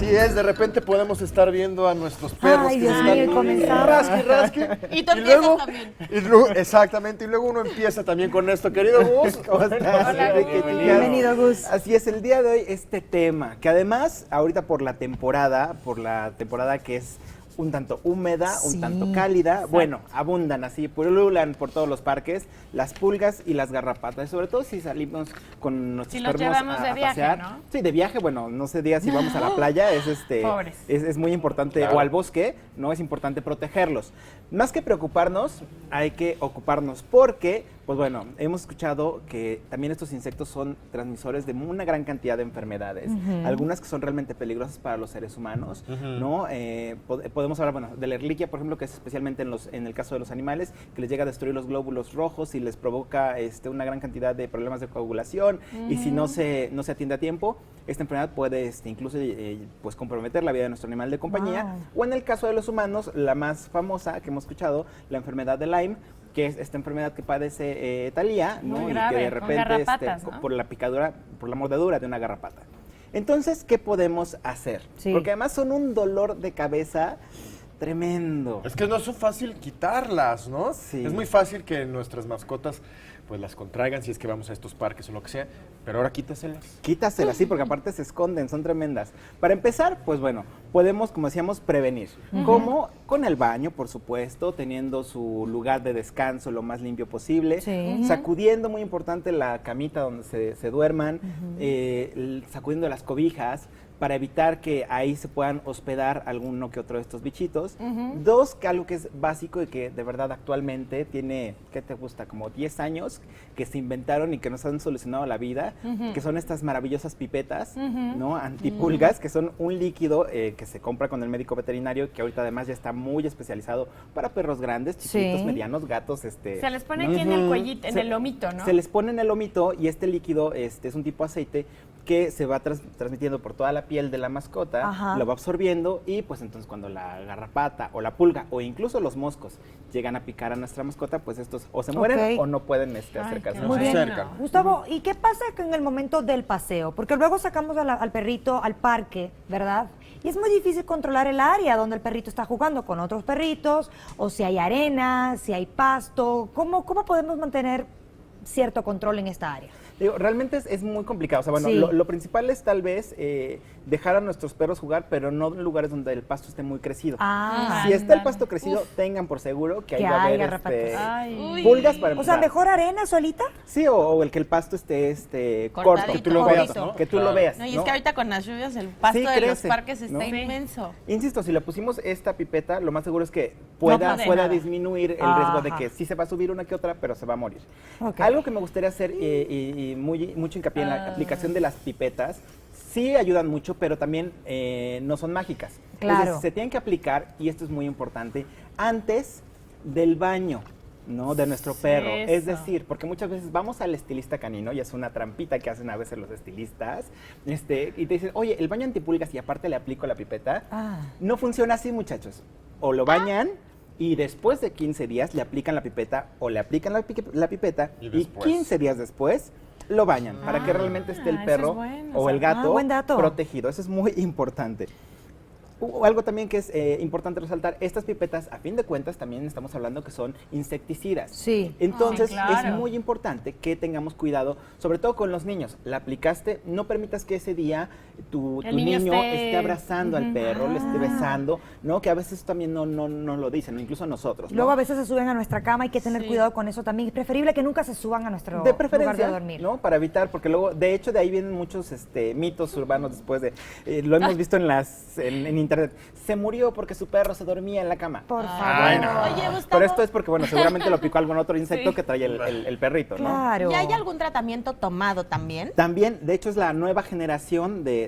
Así es, de repente podemos estar viendo a nuestros perros Ay, que Dios se mío, están y comenzamos. rasque, rasque. Y tú empiezas luego, también. exactamente, y luego uno empieza también con esto. Querido Gus, ¿cómo estás? Hola, Enrique, Gus. Bienvenido, Gus. Así es, el día de hoy este tema, que además ahorita por la temporada que es un tanto húmeda, Sí, un tanto cálida, bueno, abundan así, pululan por todos los parques, las pulgas y las garrapatas, sobre todo si salimos con nuestros Si los perros llevamos de viaje, pasear. ¿no? Sí, de viaje, bueno, no sé días si vamos a la playa, Pobres. es muy importante, Claro. o al bosque, no es importante protegerlos. Más que preocuparnos, hay que ocuparnos porque, pues bueno, hemos escuchado que también estos insectos son transmisores de una gran cantidad de enfermedades, algunas que son realmente peligrosas para los seres humanos, ¿no? Podemos hablar, bueno, de la Ehrlichia, por ejemplo, que es especialmente en el caso de los animales, que les llega a destruir los glóbulos rojos y les provoca una gran cantidad de problemas de coagulación, y si no se atiende a tiempo, esta enfermedad puede incluso pues comprometer la vida de nuestro animal de compañía, Wow. o en el caso de los humanos, la más famosa que hemos escuchado, la enfermedad de Lyme, que es esta enfermedad que padece Thalía, ¿no? Muy Y grave, que de con repente garrapatas, ¿no? por la picadura, por la mordedura de una garrapata. Entonces, ¿qué podemos hacer? Sí. Porque además son un dolor de cabeza tremendo. Es que no es fácil quitarlas, ¿no? Sí. Es muy fácil que nuestras mascotas pues las contraigan si es que vamos a estos parques o lo que sea, pero ahora quítaselas. Quítaselas, sí, porque aparte se esconden, son tremendas. Para empezar, pues bueno, podemos, como decíamos, prevenir. ¿Cómo? Con el baño, por supuesto, teniendo su lugar de descanso lo más limpio posible, Sí. sacudiendo, muy importante, la camita donde se duerman, sacudiendo las cobijas, para evitar que ahí se puedan hospedar alguno que otro de estos bichitos. Dos, que algo que es básico y que de verdad actualmente tiene, ¿qué te gusta? Como 10 años que se inventaron y que nos han solucionado la vida, que son estas maravillosas pipetas, ¿no? Antipulgas, que son un líquido que se compra con el médico veterinario, que ahorita además ya está muy especializado para perros grandes, chiquitos, Sí. medianos, gatos. Se les pone ¿no? aquí en el cuellito, en Se- el lomito, ¿no? Se les pone en el lomito y este líquido es un tipo aceite que se va transmitiendo por toda la piel de la mascota, Ajá. lo va absorbiendo y pues entonces cuando la garrapata o la pulga o incluso los moscos llegan a picar a nuestra mascota, pues estos o se mueren Ok. o no pueden acercarse qué a No Muy se bien. acercan. Gustavo, ¿y qué pasa en el momento del paseo? Porque luego sacamos al perrito al parque, ¿verdad? Y es muy difícil controlar el área donde el perrito está jugando con otros perritos, o si hay arena, si hay pasto. ¿Cómo podemos mantener cierto control en esta área? Digo, realmente es muy complicado. O sea, bueno, Sí. lo principal es tal vez dejar a nuestros perros jugar, pero no en lugares donde el pasto esté muy crecido. Ah, Si está el ándale. pasto crecido, tengan por seguro que ahí Que va a hay haber garrapatas. Ay. pulgas para o sea, empezar. mejor arena solita. Sí, o el que el pasto esté corto. Cortadito. Que tú lo veas, Cortito. ¿no? Que tú lo Claro. veas. No, y es ¿no? que ahorita con las lluvias el pasto Sí, de los crece, parques está ¿no? inmenso. Insisto, si le pusimos esta pipeta, lo más seguro es que pueda nada. disminuir el riesgo de Ajá. que sí se va a subir una que otra, pero se va a morir. Ok. Algo que me gustaría hacer y mucho hincapié en la aplicación de las pipetas, sí ayudan mucho, pero también no son mágicas. Claro. Entonces, se tienen que aplicar, y esto es muy importante, antes del baño, ¿no? De nuestro perro. Es Eso. decir, porque muchas veces vamos al estilista canino, y es una trampita que hacen a veces los estilistas, y te dicen, oye, el baño antipulgas y aparte le aplico la pipeta. Ah. No funciona así, muchachos. O lo bañan y después de 15 días le aplican la pipeta o le aplican la pipeta Y y después. 15 días después lo bañan para que realmente esté el eso perro es bueno, o el gato buen dato. protegido. Eso es muy importante. Algo también que es importante resaltar, estas pipetas, a fin de cuentas, también estamos hablando que son insecticidas. Sí. Entonces, Ay, claro. es muy importante que tengamos cuidado, sobre todo con los niños. La aplicaste, no permitas que ese día tu El niño niño esté- esté abrazando al perro, le esté Ah. besando, ¿no? Que a veces también no lo dicen, incluso nosotros, ¿no? Luego a veces se suben a nuestra cama, hay que tener Sí. cuidado con eso también. Es preferible que nunca se suban a nuestro De lugar preferencia, de dormir. ¿no? Para evitar, porque luego, de hecho, de ahí vienen muchos mitos urbanos después de, lo hemos visto en internet. Se murió porque su perro se dormía en la cama. Por Ay, favor. no. Oye, Gustavo, Pero esto es porque, bueno, seguramente lo picó algún otro insecto Sí. que traía el perrito, ¿no? Claro. ¿y hay algún tratamiento tomado también? También, de hecho, es la nueva generación de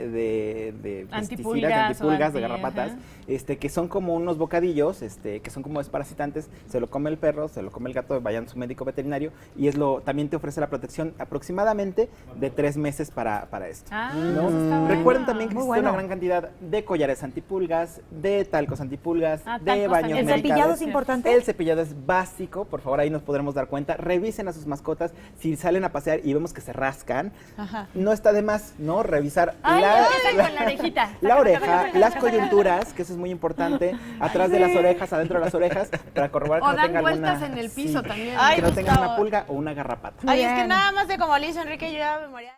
Antipulgas pesticidas, antipulgas, de o garrapatas, ajá. que son como unos bocadillos, que son como desparasitantes, se lo come el perro, se lo come el gato, vayan a su médico veterinario, y también te ofrece la protección aproximadamente de 3 meses para esto. Ah, ¿no? eso está bueno. Recuerden también que Muy existe bueno. una gran cantidad de collares antipulgas, de talcos antipulgas, Ah, de talcos baños también. ¿El medicados. cepillado es importante? El cepillado es básico, por favor, ahí nos podremos dar cuenta. Revisen a sus mascotas, si salen a pasear y vemos que se rascan, Ajá. no está de más, ¿no? Revisar Ay, empiezan con la orejita. la oreja, las coyunturas, que eso es muy importante, atrás de las orejas, adentro de las orejas, para corroborar que O no dan tenga vueltas alguna... en el piso sí, también. Ay, que no tengan Gustavo. una pulga o una garrapata. Ay, es que Bien. nada más de como le hizo Enrique, yo ya me moría.